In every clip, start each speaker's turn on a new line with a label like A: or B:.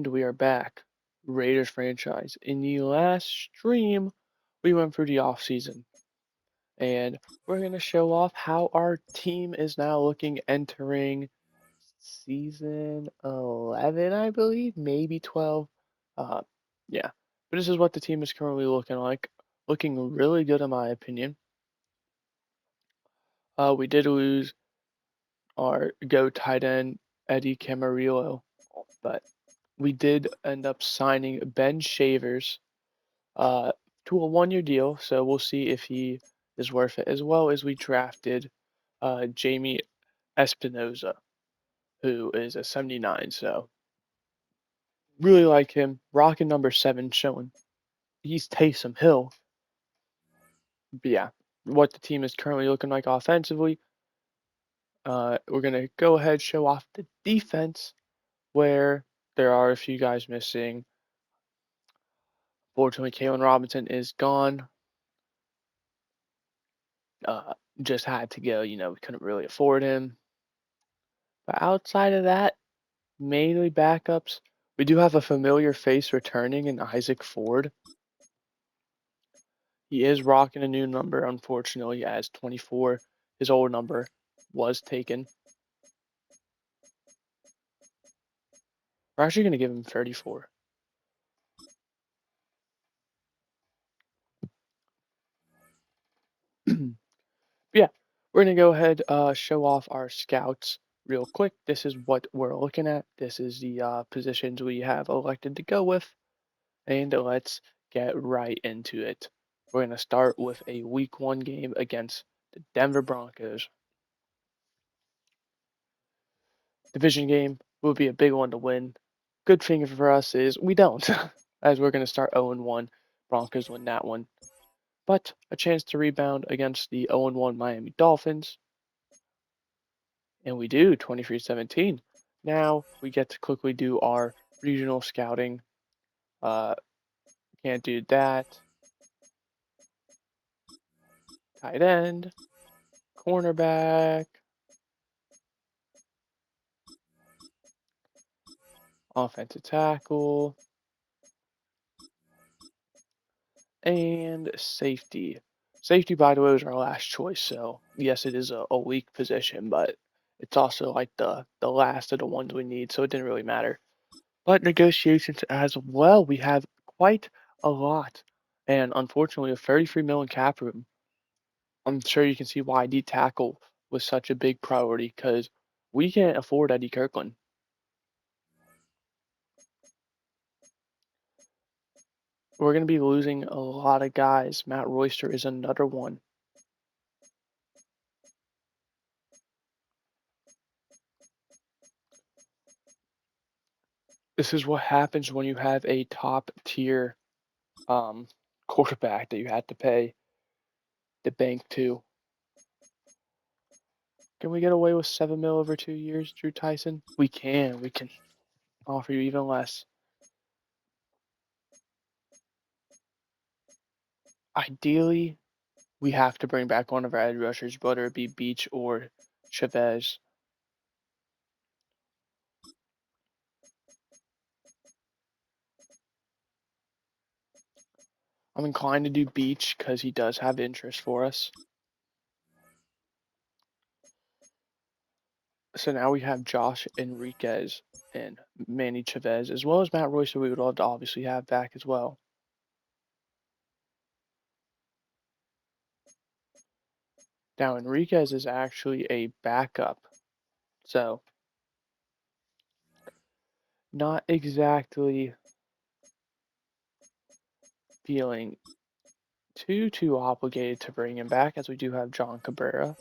A: And we are back. Raiders franchise. In the last stream, we went through the offseason. And we're going to show off how our team is now looking entering season 11, I believe. Maybe 12. Uh, yeah. But this is what the team is currently looking like. Looking really good, in my opinion. We did lose our go tight end, Eddie Camarillo. But we did end up signing Ben Shavers uh, to a 1 year deal. So we'll see if he is worth it, as well as we drafted Jamie Espinoza, who is a 79. So really like him. Rocking number 7, showing he's Taysom Hill. But yeah, what the team is currently looking like offensively. We're going to go ahead show off the defense where there are a few guys missing. Fortunately, Kalen Robinson is gone. Uh, just had to go. We couldn't really afford him. But outside of that, mainly backups. We do have a familiar face returning in Isaac Ford. He is rocking a new number, unfortunately, as 24. His old number was taken. We're actually going to give him 34. Yeah, we're going to go ahead show off our scouts real quick. This is what we're looking at. This is the positions we have elected to go with. And let's get right into it. We're going to start with a week 1 game against the Denver Broncos. Division game will be a big one to win. Good thing for us is we don't, as we're going to start 0-1. Broncos win that one. But a chance to rebound against the 0-1 Miami Dolphins. And we do, 23-17. Now we get to quickly do our regional scouting. Can't do that. Tight end, cornerback, offensive tackle, and safety. Safety, by the way, was our last choice. So yes, it is a weak position, but it's also like the last of the ones we need. So it didn't really matter. But negotiations as well, we have quite a lot, and unfortunately, a 33 million cap room. I'm sure you can see why D tackle was such a big priority because we can't afford Eddie Kirkland. We're going to be losing a lot of guys. Matt Royster is another one. This is what happens when you have a top tier um, quarterback that you had to pay the bank to. Can we get away with 7 mil over 2 years, Drew Tyson? We can. We can offer you even less. Ideally, we have to bring back one of our edge rushers, whether it be Beach or Chavez. I'm inclined to do Beach because he does have interest for us. So now we have Josh Enriquez and Manny Chavez, as well as Matt Royce, who we would love to obviously have back as well. Now Enriquez is actually a backup, so not exactly feeling too obligated to bring him back, as we do have John Cabrera.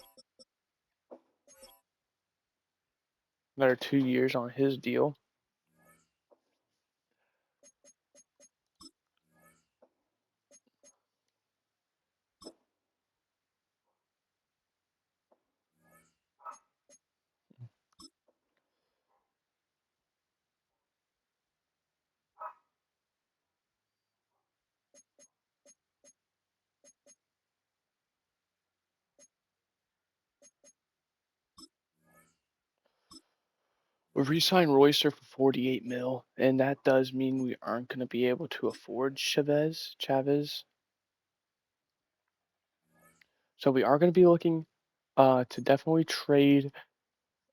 A: Another 2 years on his deal. Resign Royster for 48 mil, and that does mean we aren't going to be able to afford Chavez. So we are going to be looking to definitely trade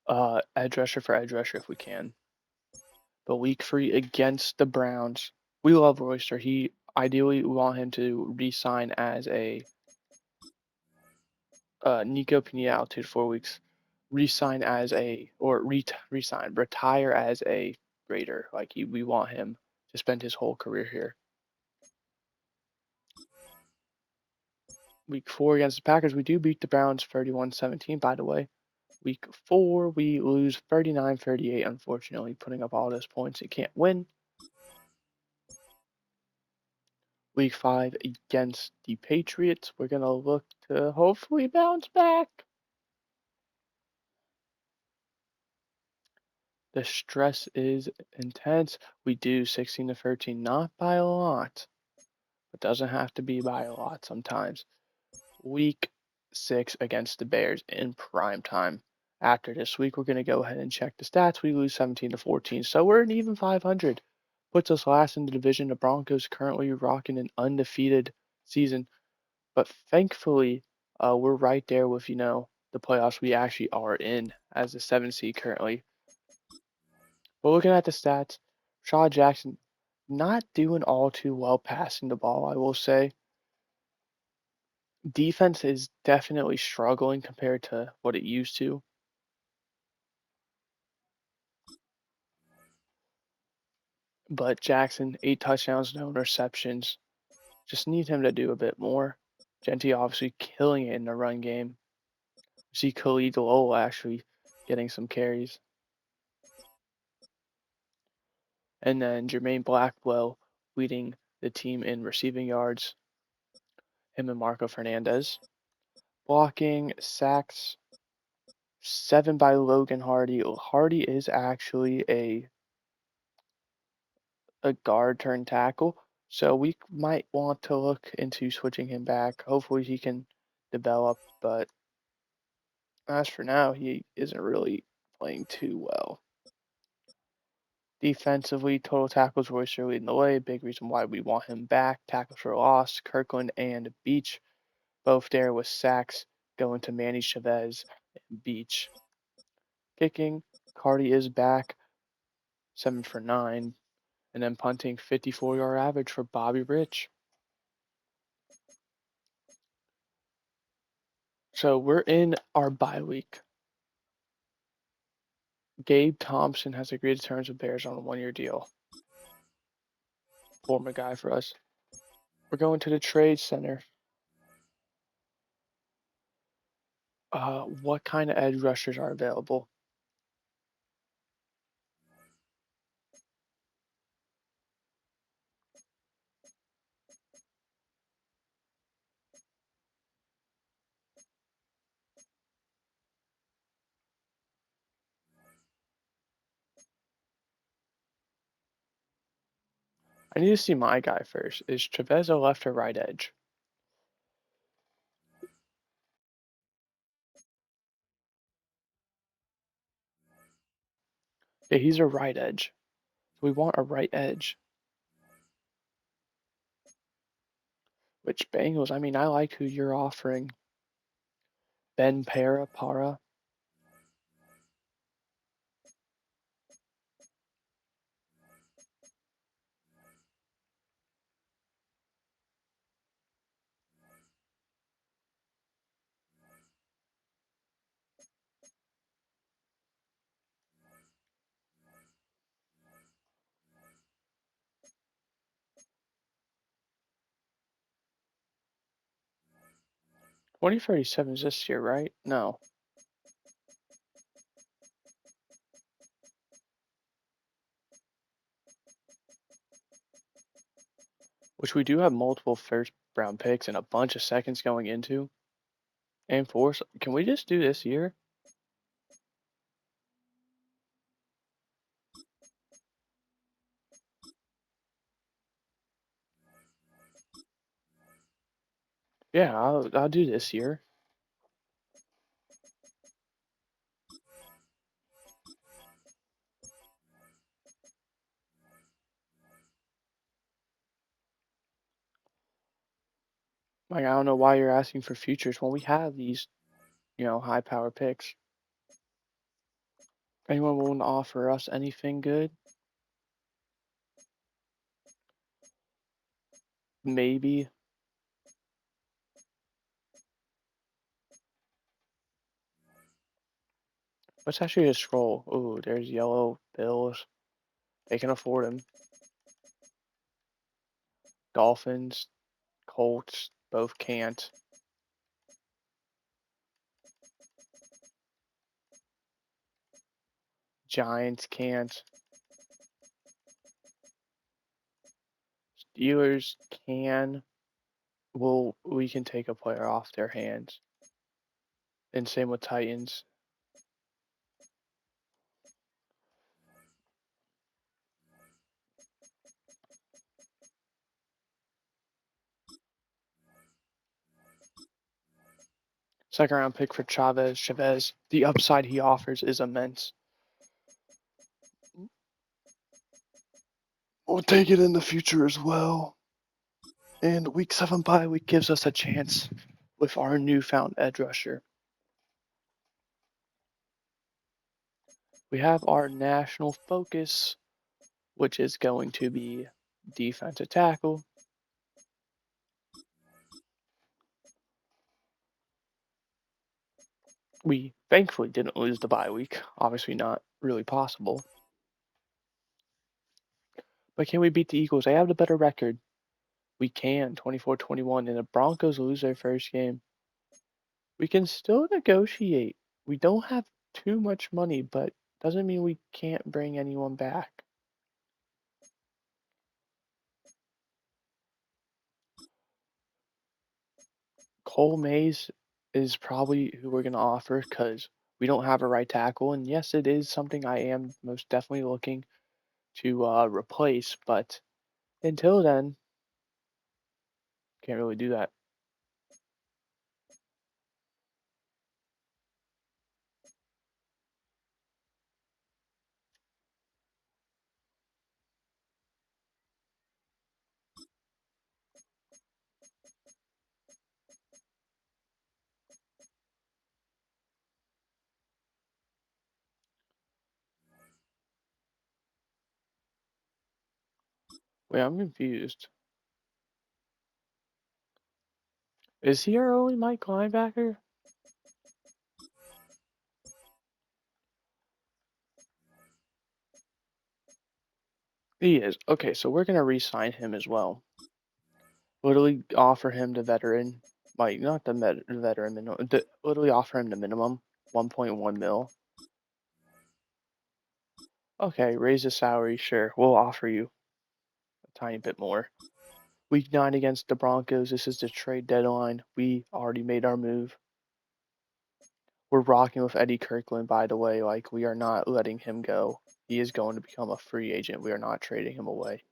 A: edge rusher for edge rusher if we can. But week 3 against the Browns, we love Royster. He ideally we want him to resign as a Nico Pena out 2 to 4 weeks, resign as a or resign retire as a Raider. Like we want him to spend his whole career here. Week 4 against the Packers, we do beat the Browns 31-17, by the way. Week 4, we lose 39-38, unfortunately, putting up all those points. It can't win. Week 5 against the Patriots, we're going to look to hopefully bounce back. The stress is intense. We do 16-13, not by a lot. It doesn't have to be by a lot sometimes. Week 6 against the Bears in prime time. After this week, we're going to go ahead and check the stats. We lose 17-14, so we're an even 500. Puts us last in the division. The Broncos currently rocking an undefeated season, but thankfully, we're right there with the playoffs we actually are in as the 7th seed currently. But looking at the stats, Shaw Jackson not doing all too well passing the ball, I will say. Defense is definitely struggling compared to what it used to. But Jackson, 8 touchdowns, no interceptions. Just need him to do a bit more. Genty obviously killing it in the run game. See Khalid Lowell actually getting some carries. And then Jermaine Blackwell leading the team in receiving yards. Him and Marco Fernandez. Blocking, sacks, 7 by Logan Hardy. Hardy is actually a guard turned tackle. So we might want to look into switching him back. Hopefully he can develop, but as for now, he isn't really playing too well. Defensively, total tackles, Royster leading the way. Big reason why we want him back. Tackles for loss, Kirkland and Beach. Both there with sacks going to Manny Chavez and Beach. Kicking, Cardi is back, 7 for 9. And then punting, 54-yard average for Bobby Rich. So we're in our bye week. Gabe Thompson has agreed to terms with Bears on a 1-year deal. Former guy for us. We're going to the trade center. What kind of edge rushers are available? I need to see my guy first. Is Chavez a left or right edge? Yeah, he's a right edge. So we want a right edge. Which Bengals? I mean, I like who you're offering. Ben Para. 2037 is this year, right? No. Which we do have multiple first round picks and a bunch of seconds going into. And fourth. Can we just do this year? Yeah, I'll do this year. Like, I don't know why you're asking for futures when we have these, high power picks. Anyone willing to offer us anything good? Maybe. Let's actually just scroll. Ooh, there's yellow bills. They can afford them. Dolphins, Colts, both can't. Giants can't. Steelers can. Well, we can take a player off their hands. And same with Titans. Second round pick for Chavez. The upside he offers is immense. We'll take it in the future as well. And week 7 bye week gives us a chance with our newfound edge rusher. We have our national focus, which is going to be defensive tackle. We thankfully didn't lose the bye week. Obviously not really possible. But can we beat the Eagles? They have the better record. We can, 24-21, and the Broncos lose their first game. We can still negotiate. We don't have too much money, but doesn't mean we can't bring anyone back. Cole Mays is probably who we're going to offer because we don't have a right tackle. And yes, it is something I am most definitely looking to replace. But until then, can't really do that. Wait, I'm confused. Is he our only Mike linebacker? He is. Okay, so we're going to re-sign him as well. Literally offer him the veteran, like not the veteran minimum, literally offer him the minimum, 1.1 mil. Okay, raise the salary, sure. We'll offer you a tiny bit more. Week 9 against the Broncos. This is the trade deadline. We already made our move. We're rocking with Eddie Kirkland, by the way. Like, we are not letting him go. He is going to become a free agent. We are not trading him away.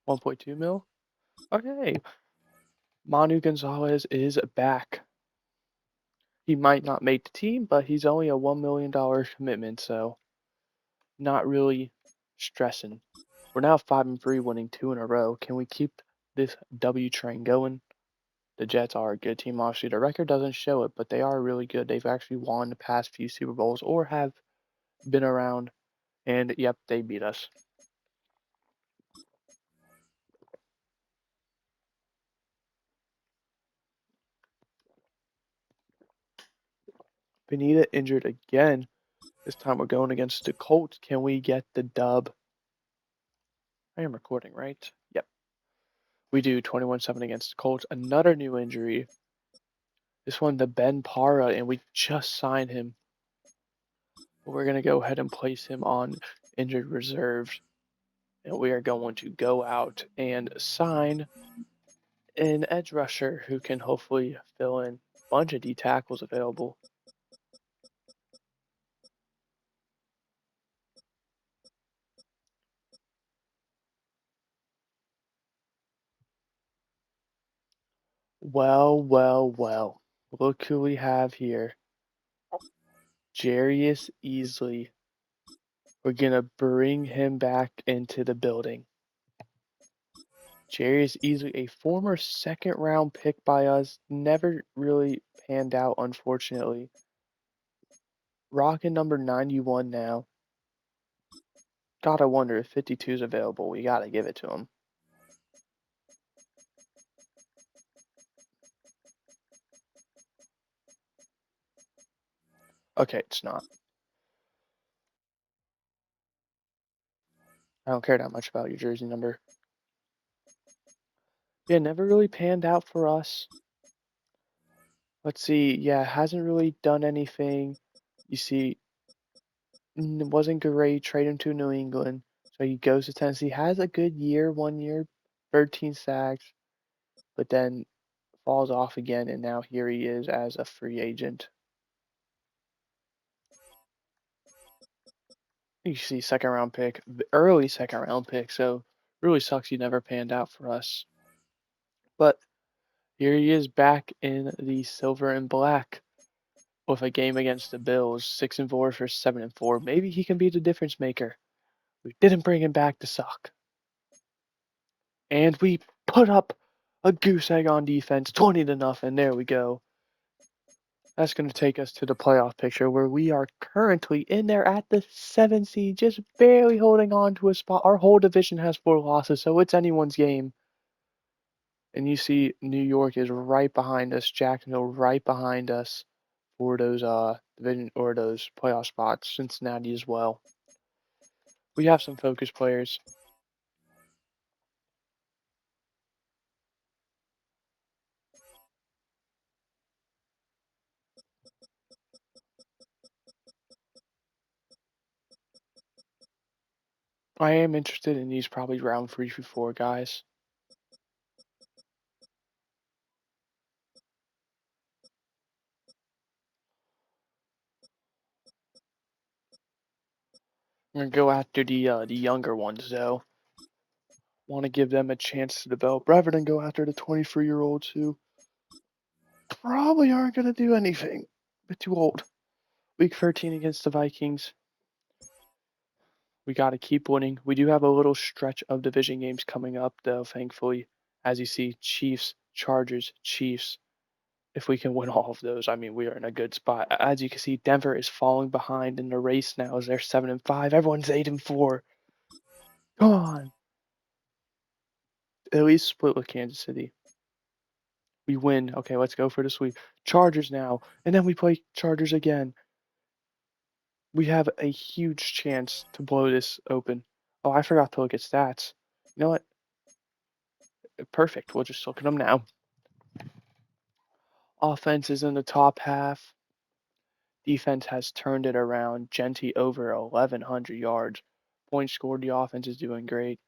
A: 1.2 mil? Okay. Manu Gonzalez is back. He might not make the team, but he's only a $1 million commitment, so not really stressing. We're now 5-3, winning 2 in a row. Can we keep this W train going? The Jets are a good team, obviously. The record doesn't show it, but they are really good. They've actually won the past few Super Bowls or have been around. And yep, they beat us. Benita injured again. This time we're going against the Colts. Can we get the dub? I am recording, right? Yep. We do 21-7 against the Colts. Another new injury. This one to Ben Para, and we just signed him. We're going to go ahead and place him on injured reserve. And we are going to go out and sign an edge rusher who can hopefully fill in a bunch of D tackles available. Well. Look who we have here. Jarius Easley. We're going to bring him back into the building. Jerry is easily a former second round pick by us. Never really panned out, unfortunately. Rocking number 91 now. Gotta wonder if 52 is available. We gotta give it to him. Okay, it's not. I don't care that much about your jersey number. Yeah, never really panned out for us. Let's see. Yeah, hasn't really done anything. You see, wasn't great. Trade him to New England. So he goes to Tennessee. Has a good year, 1 year, 13 sacks, but then falls off again. And now here he is as a free agent. You see, second round pick, early second round pick. So really sucks he never panned out for us. But here he is back in the silver and black with a game against the Bills, 6-4 for 7-4. Maybe he can be the difference maker. We didn't bring him back to suck. And we put up a goose egg on defense, 20-0. There we go. That's going to take us to the playoff picture where we are currently in there at the 7 seed, just barely holding on to a spot. Our whole division has 4 losses, so it's anyone's game. And you see New York is right behind us, Jacksonville right behind us for those division or those playoff spots, Cincinnati as well. We have some focus players. I am interested in these probably round 3 through 4 guys. I'm gonna go after the younger ones though. Want to give them a chance to develop rather than go after the 23-year-olds who probably aren't gonna do anything. Bit too old. Week 13 against the Vikings. We got to keep winning. We do have a little stretch of division games coming up though, thankfully. As you see, Chiefs, Chargers, Chiefs. If we can win all of those, I mean, we are in a good spot. As you can see, Denver is falling behind in the race now as they're 7-5. Everyone's 8-4. Come on. At least split with Kansas City. We win. Okay, let's go for the sweep. Chargers now. And then we play Chargers again. We have a huge chance to blow this open. Oh, I forgot to look at stats. You know what? Perfect. We'll just look at them now. Offense is in the top half. Defense has turned it around. Genty over 1,100 yards. Points scored. The offense is doing great.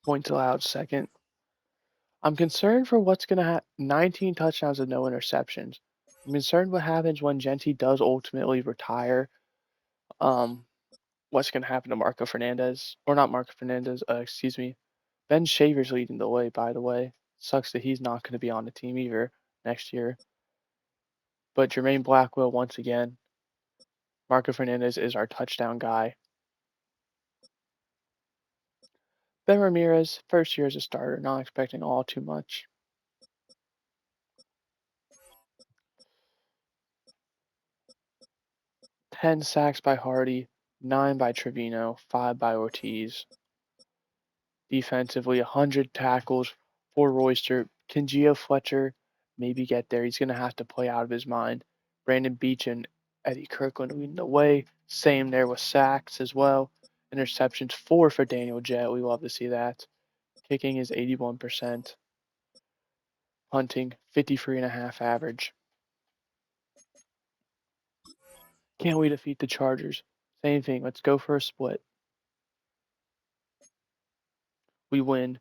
A: Points allowed second. I'm concerned for what's going to happen. 19 touchdowns and no interceptions. I'm concerned what happens when Genty does ultimately retire. Um, what's going to happen to Marco Fernandez? Or not Marco Fernandez, excuse me. Ben Shaver's leading the way, by the way. Sucks that he's not going to be on the team either next year. But Jermaine Blackwell, once again, Marco Fernandez is our touchdown guy. Ben Ramirez, first year as a starter, not expecting all too much. Ten sacks by Hardy, 9 by Trevino, 5 by Ortiz. Defensively, 100 tackles for Royster. Can Gio Fletcher maybe get there? He's going to have to play out of his mind. Brandon Beach and Eddie Kirkland leading the way. Same there with sacks as well. Interceptions, 4 for Daniel Jett. We love to see that. Kicking is 81%. Hunting, 53.5 average. Can't we defeat the Chargers? Same thing. Let's go for a split. We win.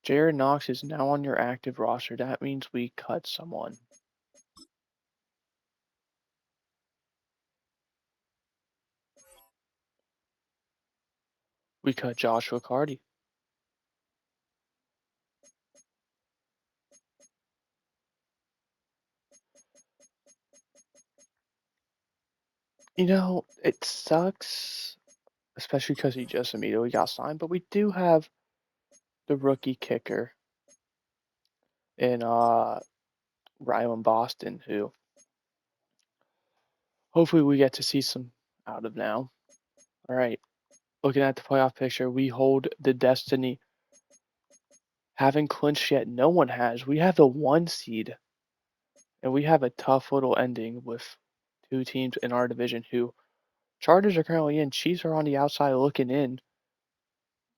A: Jared Knox is now on your active roster. That means we cut someone. We cut Joshua Cardi. You know, it sucks. especially because he just immediately got signed. But we do have the rookie kicker in Rylan Boston, who hopefully we get to see some out of now. All right, looking at the playoff picture, we hold the destiny. Haven't clinched yet. No one has. We have the 1 seed, and we have a tough little ending with two teams in our division who Chargers are currently in. Chiefs are on the outside looking in.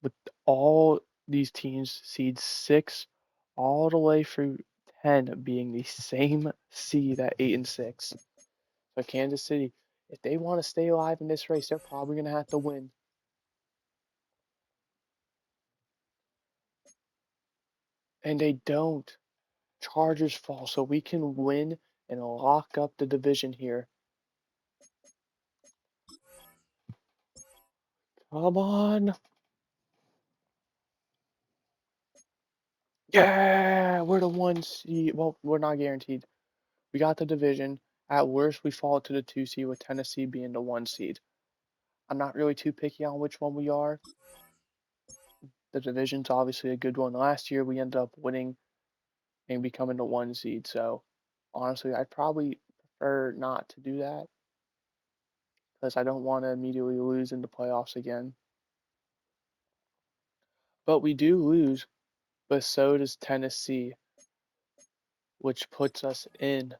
A: With all these teams, seed 6 all the way through 10 being the same seed at 8 and 6. So Kansas City, if they want to stay alive in this race, they're probably going to have to win. And they don't. Chargers fall, so we can win and lock up the division here. Come on. Yeah, we're the 1 seed. Well, we're not guaranteed. We got the division. At worst, we fall to the 2 seed with Tennessee being the 1 seed. I'm not really too picky on which one we are. The division's obviously a good one. Last year, we ended up winning and becoming the 1 seed. So, honestly, I'd probably prefer not to do that because I don't want to immediately lose in the playoffs again. But we do lose, but so does Tennessee, which puts us in.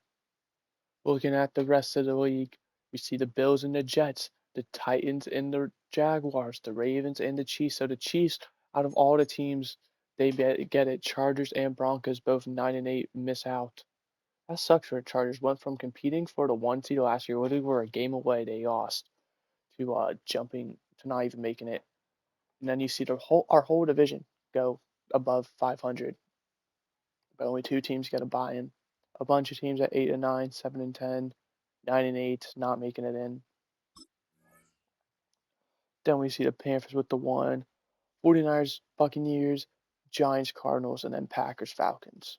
A: Looking at the rest of the league, we see the Bills and the Jets, the Titans and the Jaguars, the Ravens and the Chiefs. So the Chiefs, out of all the teams, they get it. Chargers and Broncos both 9 and 8 miss out. That sucks for the Chargers. Went from competing for the 1 seed last year, literally were a game away. They lost to jumping to not even making it. And then you see our whole division go above 500, but only 2 teams get a buy-in. A bunch of teams at 8 and 9, 7 and 10, 9 and 8, not making it in. Then we see the Panthers with the 1, 49ers, Buccaneers, Giants, Cardinals, and then Packers, Falcons.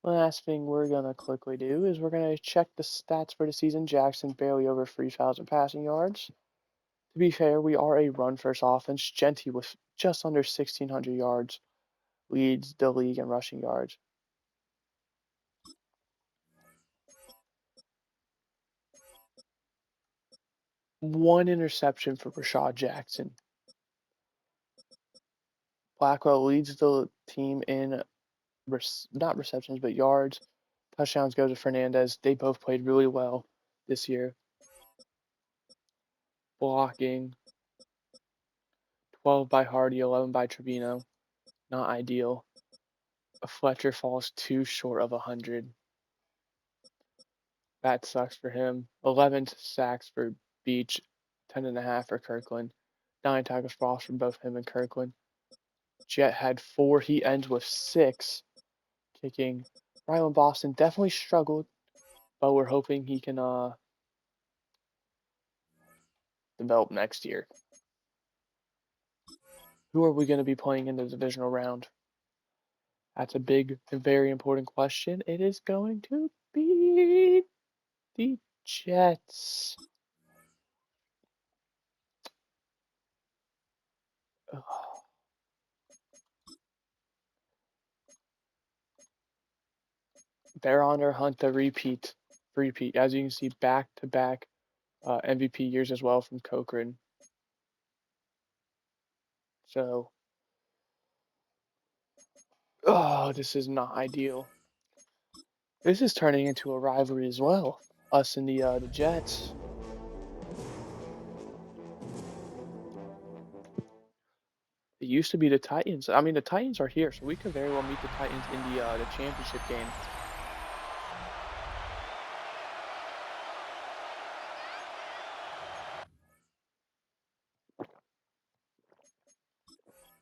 A: Last thing we're going to quickly do is we're going to check the stats for the season. Jackson barely over 3,000 passing yards. To be fair, we are a run-first offense. Genty with just under 1,600 yards leads the league in rushing yards. One interception for Rashad Jackson. Blackwell leads the team in not receptions, but yards. Touchdowns go to Fernandez. They both played really well this year. Blocking, 12 by Hardy, 11 by Trevino. Not ideal. Fletcher falls too short of 100. That sucks for him. 11 sacks for Beach, 10.5 for Kirkland. 9 tackles for loss from both him and Kirkland. Jet had 4. He ends with 6 kicking. Rylan Boston definitely struggled, but we're hoping he can develop next year. Who are we going to be playing in the divisional round? That's a big and very important question. It is going to be the Jets. Ugh. They're on their hunt to repeat. As you can see, back-to-back MVP years as well from Cochran. So, oh, this is not ideal. This is turning into a rivalry as well. Us and the Jets. It used to be the Titans. I mean, the Titans are here, so we could very well meet the Titans in the championship game.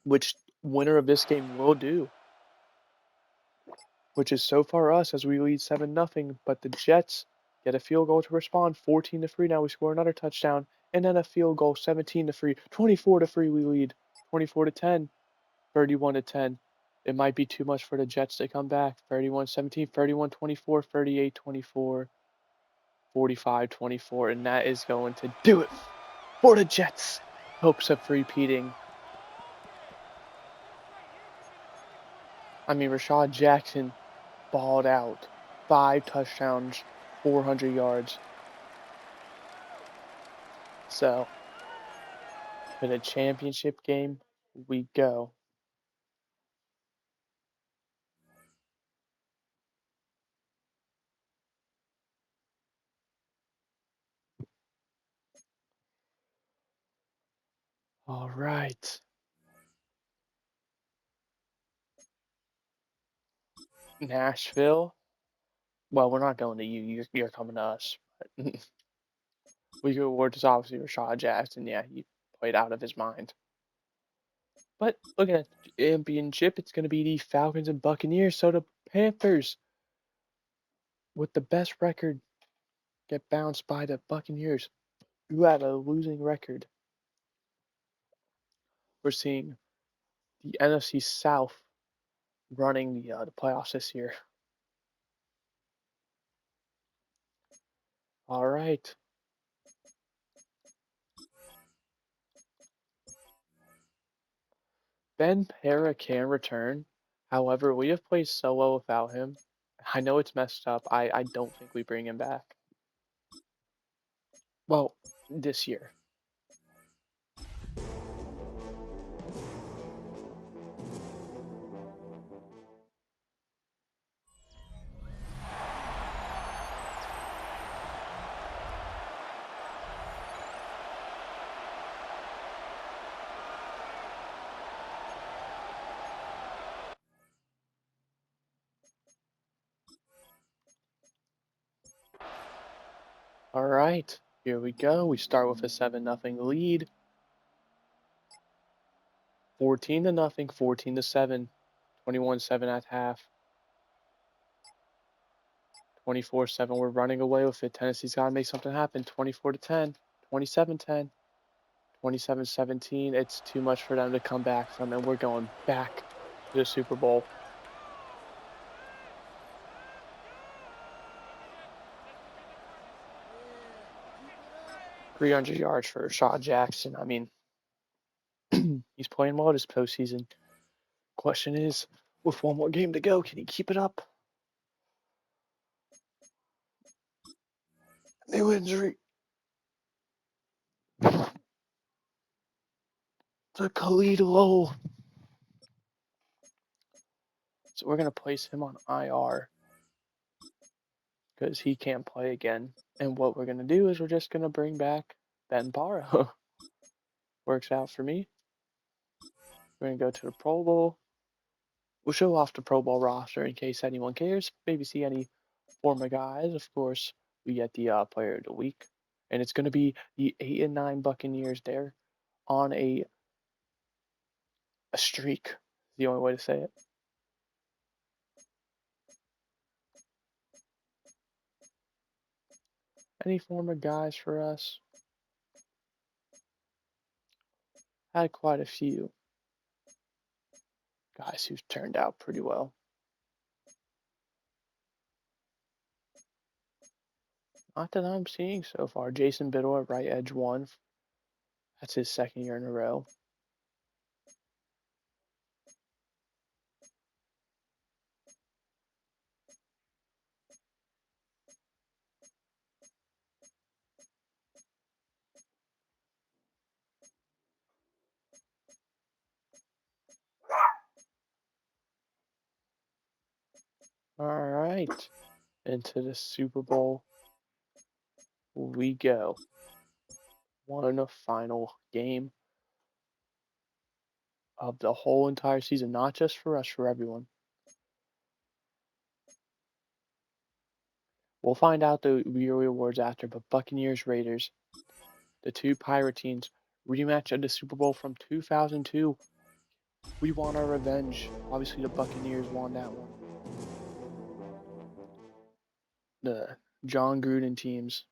A: Which winner of this game will do. Which is so far us as we lead 7-0, but the Jets get a field goal to respond, 14-3. Now we score another touchdown, and then a field goal, 17-3, 24-3. We lead, 24-10, 31-10. It might be too much for the Jets to come back. 31-17, 31-24, 38-24, 45-24, and that is going to do it for the Jets. Hopes of repeating. I mean, Rashad Jackson balled out. 5 touchdowns, 400 yards. So, to the championship game, we go. All right. Nashville. Well, we're not going to you. You're coming to us. We could award this obviously Rashad Jackson. Yeah, he played out of his mind. But looking at the championship, it's going to be the Falcons and Buccaneers. So the Panthers, with the best record, get bounced by the Buccaneers, who had a losing record. We're seeing the NFC South running the playoffs this year. All right. Ben Para can return. However, we have played so well without him. I know it's messed up. I don't think we bring him back. Well, this year. All right. Here we go. We start with a 7-0 lead. 14-0, 14-7, 21-7 at half. 24-7. We're running away with it. Tennessee's got to make something happen. 24-10, 27-10, 27-17. It's too much for them to come back from, and we're going back to the Super Bowl. Three 300 yards for Rashad Jackson. I mean, he's playing well this postseason. Question is, with one more game to go, can he keep it up? New injury to Khalid Lowe. So we're going to place him on IR because he can't play again. And what we're going to do is we're just going to bring back Ben Barra. Works out for me. We're going to go to the Pro Bowl. We'll show off the Pro Bowl roster in case anyone cares. Maybe see any former guys. Of course, we get the Player of the Week. And it's going to be the 8-9 Buccaneers there on a streak. The only way to say it. Any former guys for us? Had quite a few guys who've turned out pretty well. Not that I'm seeing so far. Jason Biddle at right edge 1. That's his second year in a row. All right. Into the Super Bowl we go. One final game of the whole entire season, not just for us, for everyone. We'll find out the yearly awards after, but Buccaneers Raiders, the two Pirate teams, rematch of the Super Bowl from 2002. We want our revenge. Obviously, the Buccaneers won that one. The John Gruden teams.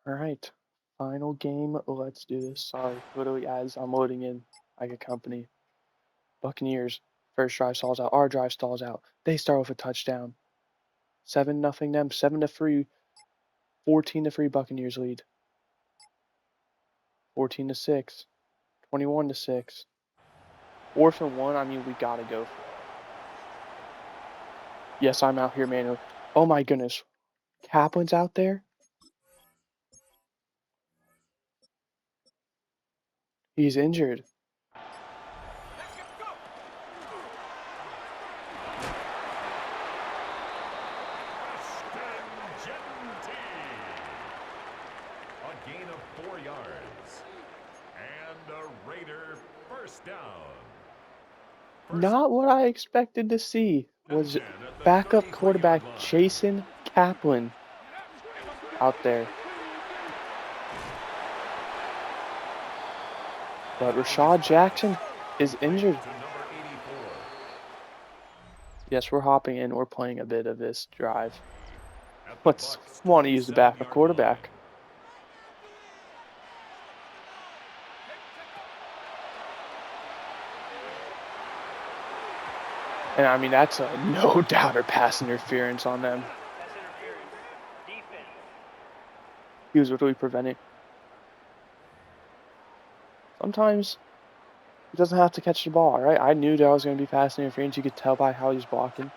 A: All right. Final game. Let's do this. Sorry. Literally, as I'm loading in, like a company. Buccaneers. First drive stalls out. Our drive stalls out. They start with a touchdown. 7-0 them. 7-3. 14-3 Buccaneers lead. 14-6. 21-6. 4th and 1. I mean, we gotta go for it. Yes, I'm out here manually. Oh my goodness. Kaplan's out there. He's injured.
B: A gain of 4 yards. And a Raider first down.
A: Not what I expected to see was backup quarterback Jason Kaplan out there. But Rashad Jackson is injured. Yes, we're hopping in. We're playing a bit of this drive. Let's want to use the backup quarterback. And I mean, that's a no doubter pass interference on them. He was literally preventing. Sometimes he doesn't have to catch the ball, right? I knew that was going to be pass interference. You could tell by how he's blocking.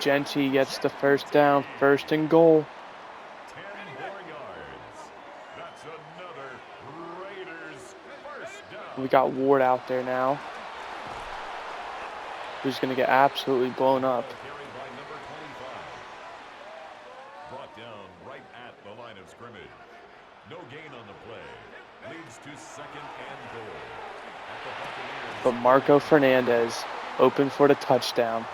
A: Genty gets the first down, 1st and goal.
B: 10 more yards. That's another Raiders first down.
A: We got Ward out there now, who's going to get absolutely blown up.
B: Carried by number 25. Brought down right at the line of scrimmage. No gain on the play. Leads to 2nd and goal. At the Buccaneers.
A: But Marco Fernandez open for the touchdown.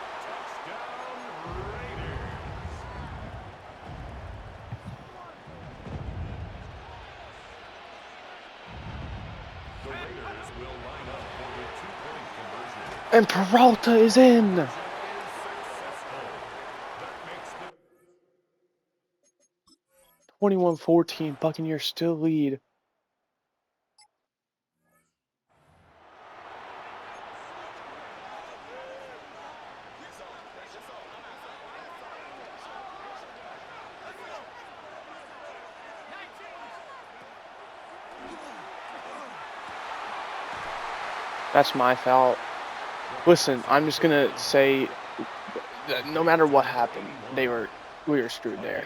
A: And Peralta is in. 21-14. Buccaneers still lead. That's my fault. Listen, I'm just gonna say that no matter what happened, we were screwed there.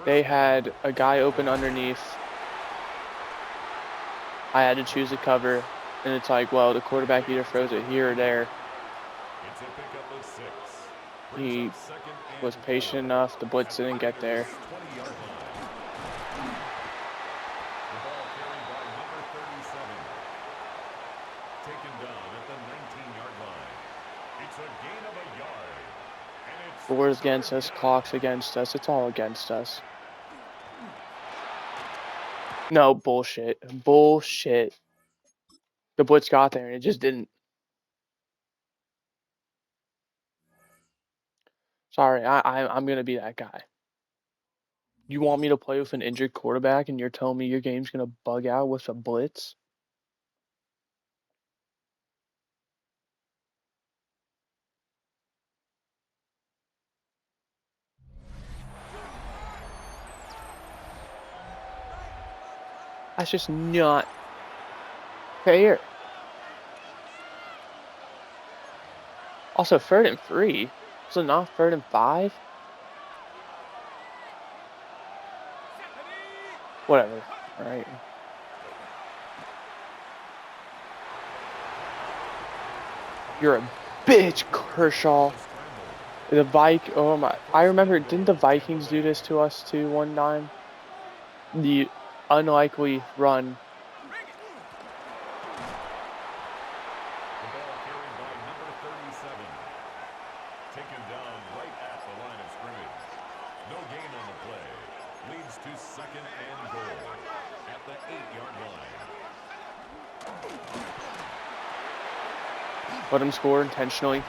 A: They had a guy open underneath. I had to choose a cover, and it's like, well, the quarterback either throws it here or there. He was patient enough. The blitz didn't get there. Scores against us, clocks against us. It's all against us. No, bullshit. Bullshit. The blitz got there and it just didn't. Sorry, I'm going to be that guy. You want me to play with an injured quarterback and you're telling me your game's going to bug out with a blitz? That's just not fair. Also, 3rd and 3. So not 3rd and 5? Whatever. All right. You're a bitch, Kershaw. Oh my, I remember, didn't the Vikings do this to us too one time? The unlikely run.
B: Taken down right at the line of scrimmage. No gain on the play. Leads to 2nd and goal at the 8-yard line.
A: Let him score intentionally.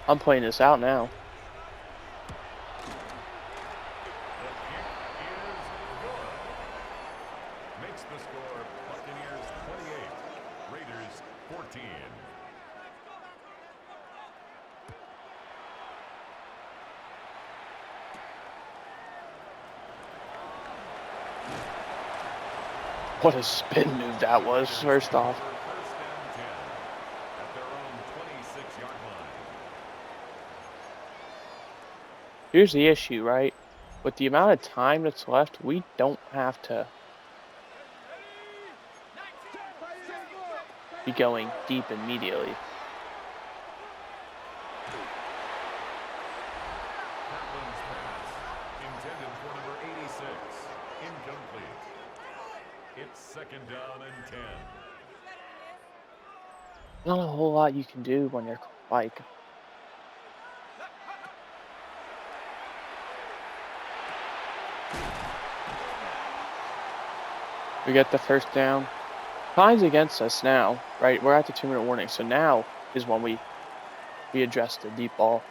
A: I'm playing this out now.
B: The kick is good. Makes the score Buccaneers 28, Raiders 14.
A: What a spin move that was, first off.
B: First and 10 at their own 26-yard line.
A: Here's the issue, right? With the amount of time that's left, we don't have to be going deep immediately.
B: Kaplan's pass, intended for number 86, incomplete. It's second down and 10.
A: Not a whole lot you can do when you're like. We get the first down. Time's against us now, right? We're at the 2-minute warning, so now is when we address the deep ball.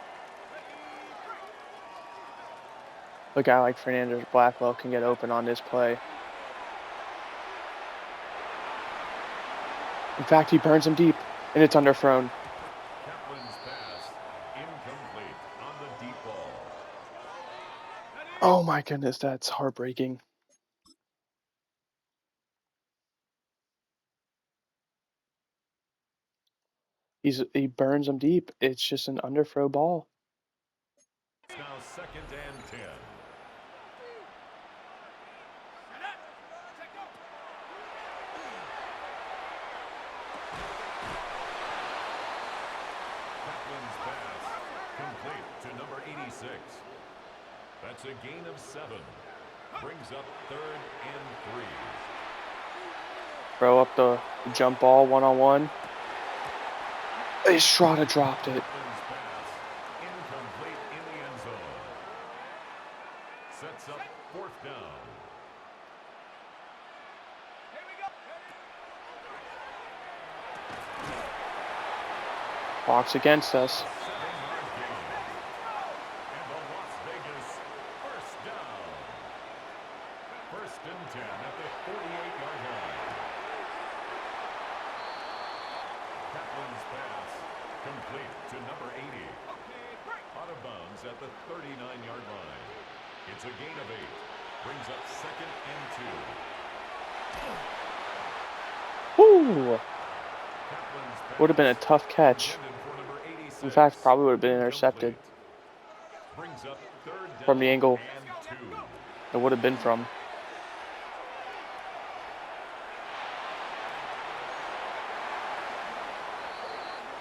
A: A guy like Fernandez Blackwell can get open on this play. In fact, he burns him deep, and it's underthrown.
B: Kaplan's pass, incomplete on the deep ball.
A: Oh my goodness, that's heartbreaking. He burns him deep. It's just an underthrow ball.
B: It's now second and 10. Kaplan's pass, complete to number 86. That's a gain of 7. Brings up third and 3.
A: Throw up the jump ball one-on-one. Estrada dropped it.
B: Kaplan's pass, incomplete in the end zone. Sets up fourth down.
A: Clock's against us.
B: 7-yard gain. And the Las Vegas first down. First and 10 at the 48-yard line. Kaplan's pass, complete to number 80. Out of bounds at the 39-yard line. It's a gain of 8. Brings up second and 2.
A: Woo!
B: Kaplan's pass,
A: Would have been a tough catch.
B: intended for number 86.
A: In fact, probably would have been intercepted
B: Incomplete. Brings up third down
A: from the angle
B: and 2.
A: it would have been from.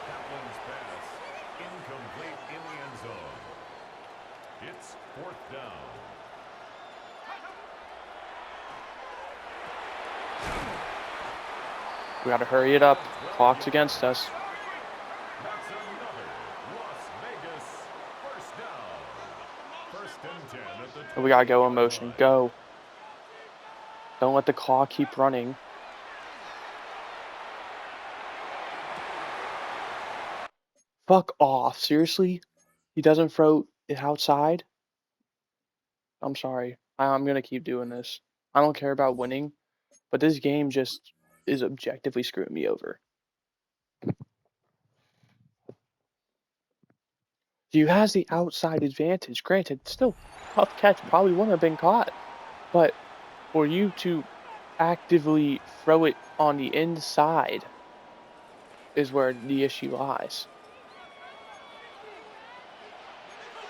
B: Kaplan's pass, incomplete in the end zone. It's fourth down.
A: We got to hurry it up. Clock's against us.
B: That's another Las Vegas first down. First and 10 at the
A: And we got to go in
B: 20-yard
A: motion.
B: line.
A: Go. Don't let the clock keep running. Fuck off. Seriously? He doesn't throw it outside? I'm sorry. I'm going to keep doing this. I don't care about winning, but this game just is objectively screwing me over. He has the outside advantage. Granted, still tough catch, probably wouldn't have been caught. But for you to actively throw it on the inside is where the issue lies.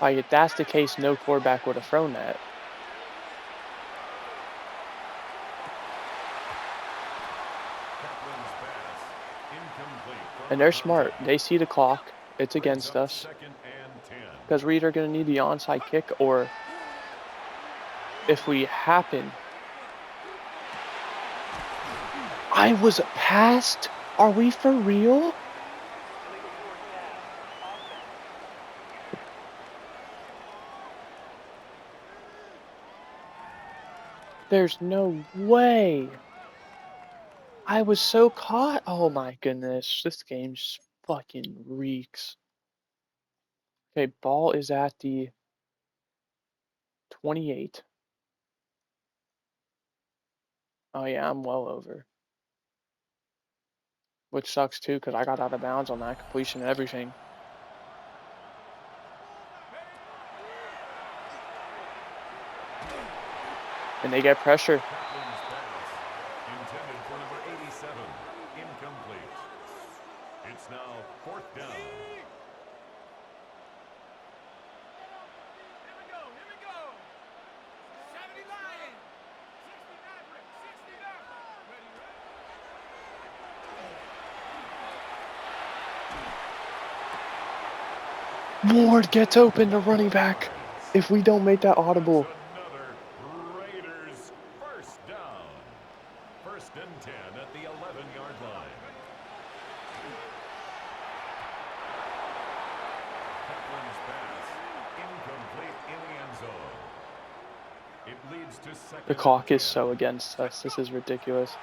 A: Like, if that's the case, no quarterback would have thrown that.
B: Kaplan's pass, incomplete from
A: And
B: the
A: they're smart.
B: contact.
A: They see the clock. It's
B: Brings
A: against
B: up
A: us.
B: second and 10.
A: Because we're either going to need the onside kick, or if we happen. I was passed? Are we for real? There's no way. I was so caught. Oh my goodness. This game just fucking reeks. Okay, ball is at the 28. Oh yeah, I'm well over. Which sucks too, because I got out of bounds on that completion and everything. And they get pressure.
B: Kaplan's pass, intended for number 87, incomplete. It's now 4th down.
C: Here we go, here we go. 70 Lions. 60 Maverick, 60 Maverick. Ready,
A: Ward gets open to running back. If we don't make that audible.
B: That's another Raiders first down. 1st and 10 at the 11-yard line. Kaplan's pass, incomplete in the end zone. It leads to 2nd
A: The
B: and
A: clock
B: 10.
A: is so against us. This is ridiculous.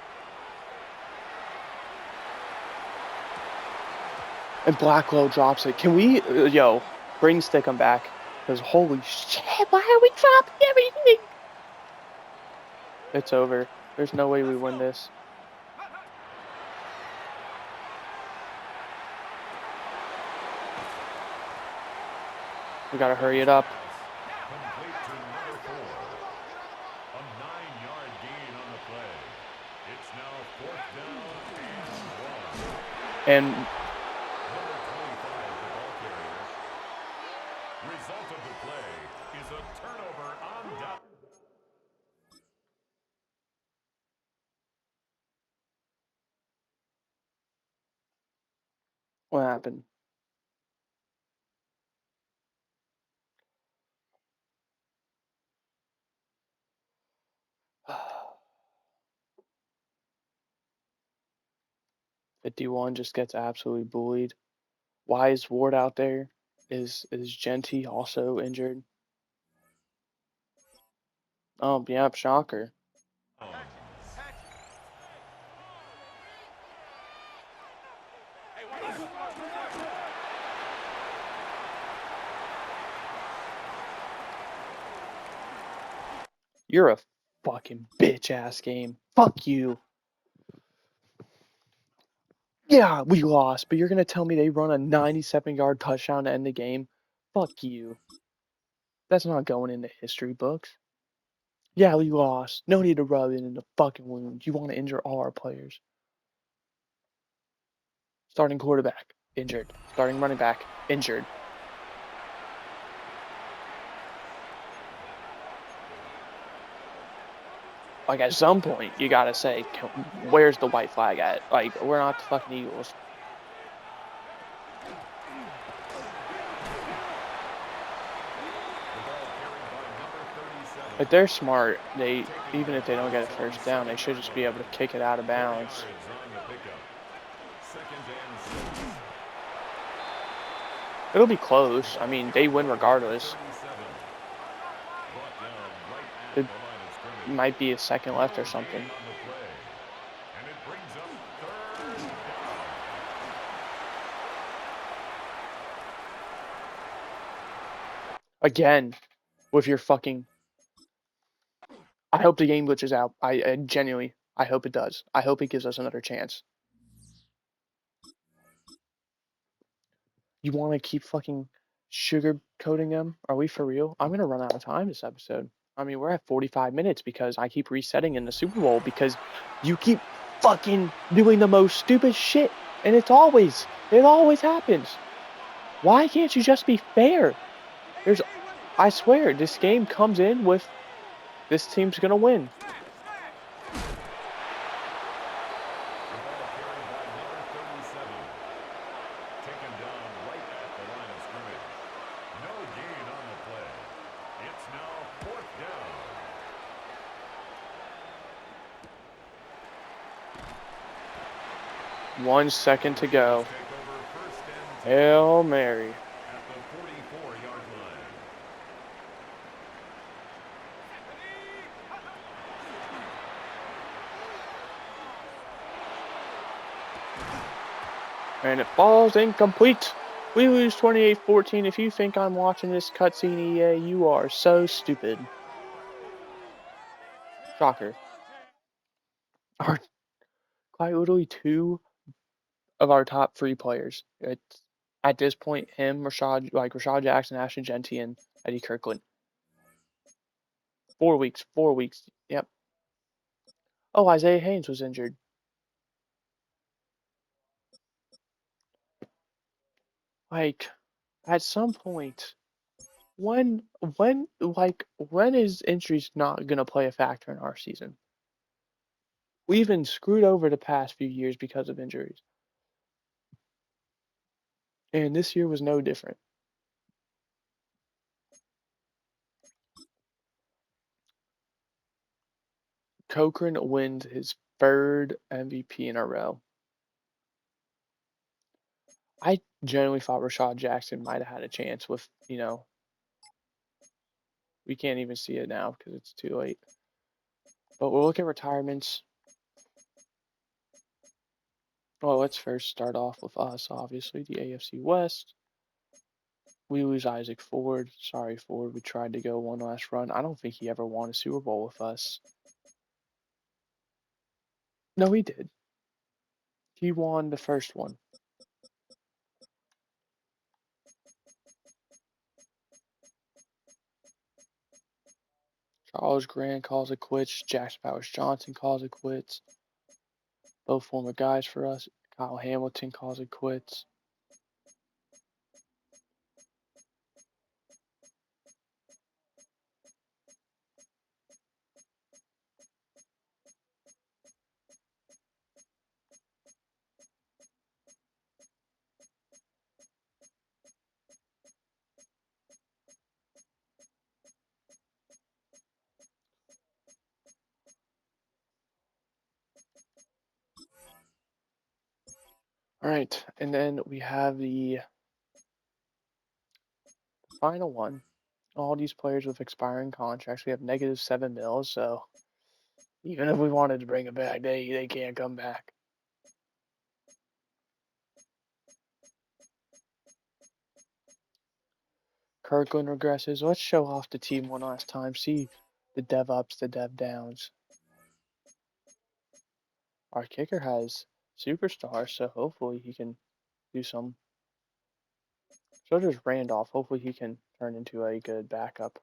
A: And Blacklow drops it. Can we, yo, bring Stickum back? Because holy shit, why are we dropping everything? It's over. There's no way we win this. We gotta hurry it up.
B: Complete to number 4. A 9-yard gain on the play. It's now 4th down and 1.
A: And
B: Number 25, the ball carrier. Result of the play is a turnover on down.
A: what happened? $51 just gets absolutely bullied. Why is Ward out there? Is Genty also injured? Oh, yeah, shocker. You're a fucking bitch ass game. Fuck you. Yeah, we lost, but you're gonna tell me they run a 97-yard touchdown to end the game? Fuck you. That's not going into history books. Yeah, we lost. No need to rub it in the fucking wound. You want to injure all our players. Starting quarterback, injured. Starting running back, injured. Like, at some point, you gotta say, where's the white flag at? Like, we're not the fucking Eagles. If they're smart, even if they don't get a first down, they should just be able to kick it out of bounds. It'll be close. I mean, they win regardless. It might be a second left or something. Again, with your fucking... I hope the game glitches out. I genuinely, I hope it does. I hope it gives us another chance. You want to keep fucking sugarcoating them? Are we for real? I'm going to run out of time this episode. I mean, we're at 45 minutes because I keep resetting in the Super Bowl because you keep fucking doing the most stupid shit. And it always happens. Why can't you just be fair? I swear, this game comes in with this team's going to win. One second to go. Hail Mary.
B: At the 44-yard line.
A: And it falls incomplete. We lose 28-14. If you think I'm watching this cutscene, EA, you are so stupid. Shocker. Our quite literally two of our top three players. It's at this point him, Rashad Jackson, Ashton Genty, and Eddie Kirkland. 4 weeks. 4 weeks. Yep. Oh, Isaiah Haynes was injured. Like, at some point, when when is injuries not gonna play a factor in our season? We've been screwed over the past few years because of injuries, and this year was no different. Cochran wins his third MVP in a row. I genuinely thought Rashad Jackson might have had a chance with, we can't even see it now because it's too late. But we'll look at retirements. Well, let's first start off with us, obviously, the AFC West. We lose Isaac Ford. Sorry, Ford. We tried to go one last run. I don't think he ever won a Super Bowl with us. No, he did. He won the first one. Charles Grant calls it quits. Jackson Powers Johnson calls it quits. Both former guys for us. Kyle Hamilton calls it quits. All right, and then we have the final one. All these players with expiring contracts. We have -7 mils, so even if we wanted to bring it back, they can't come back. Kirkland regresses. Let's show off the team one last time. See the dev ups, the dev downs. Our kicker has superstars, so hopefully he can do some. So does Randolph. Hopefully he can turn into a good backup.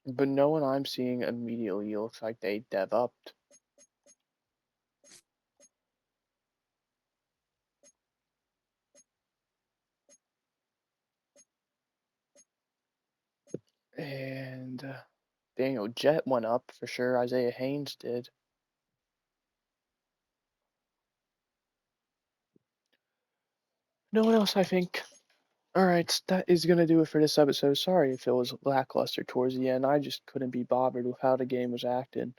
A: But no one I'm seeing immediately looks like they dev upped. And Daniel Jett went up for sure. Isaiah Haynes did. No one else, I think. All right, that is going to do it for this episode. Sorry if it was lackluster towards the end. I just couldn't be bothered with how the game was acting.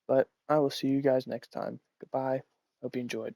A: But I will see you guys next time. Goodbye. Hope you enjoyed.